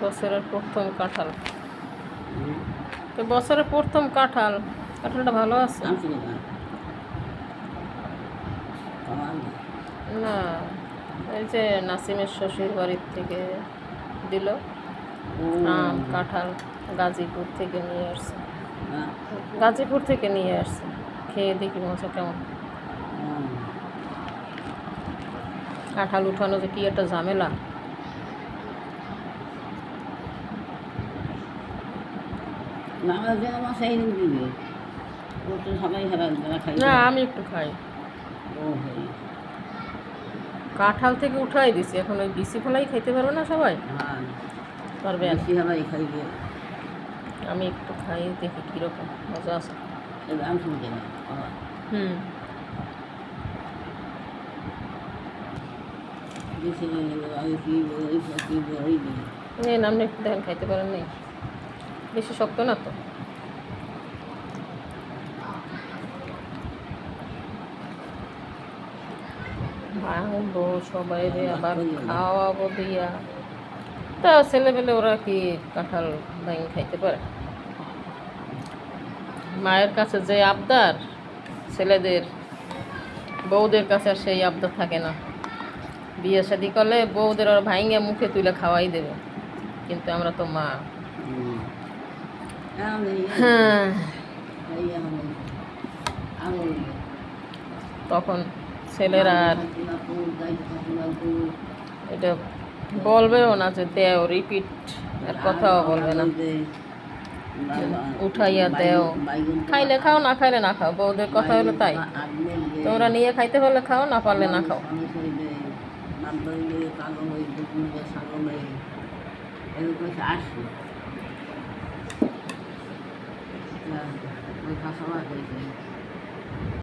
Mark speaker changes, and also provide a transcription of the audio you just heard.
Speaker 1: বছরের প্রথম কাঁঠাল। তো বছরের প্রথম কাঁঠাল, কাঁঠালটা ভালো আছে না? এই যে নাসিমের শ্বশুর বাড়ির থেকে দিল আম কাঁঠাল, গাজীপুর থেকে নিয়ে আসছে। গাজীপুর থেকে নিয়ে আসছে, খেয়ে দেখি মজা কেমন। কাঁঠাল উঠানো যে কি একটা ঝামেলা। না আমি একটু খাই। কাঁঠাল থেকে উঠাই দিছি, এখন ওই বিসি ফলাই খাইতে পারবে না সবাই, পারবে না। আমি একটু খাই দেখি কীরকম মজা আছে। হুম আপনি একটু দেখেন, খাইতে পারেন নাই, বেশি শক্ত না তো। ভাঙবো সবাই রে, আবার খাওয়াবো দিয়া। তা ছেলেবেলে ওরা কি কাঁঠাল ভাঙি খাইতে পারে? মায়ের কাছে যে আবদার, ছেলেদের বউদের কাছে আর সেই আবদার থাকে না। বিয়ে শাদি করলে বউদের ওরা ভাঙিয়ে মুখে তুলে খাওয়াই দেবে, কিন্তু আমরা তো মা। হ্যাঁ, তখন ছেলেরা আর এটা বলবেও না যে দেও, রিপিট আর কথাও বলবে না, উঠাইয়া দেও। খাইলে খাও, না খাইলে না খাও, বউদের কথা হলো তাই। তোমরা নিয়ে খাইতে পারলে খাও, না পারলে না খাও।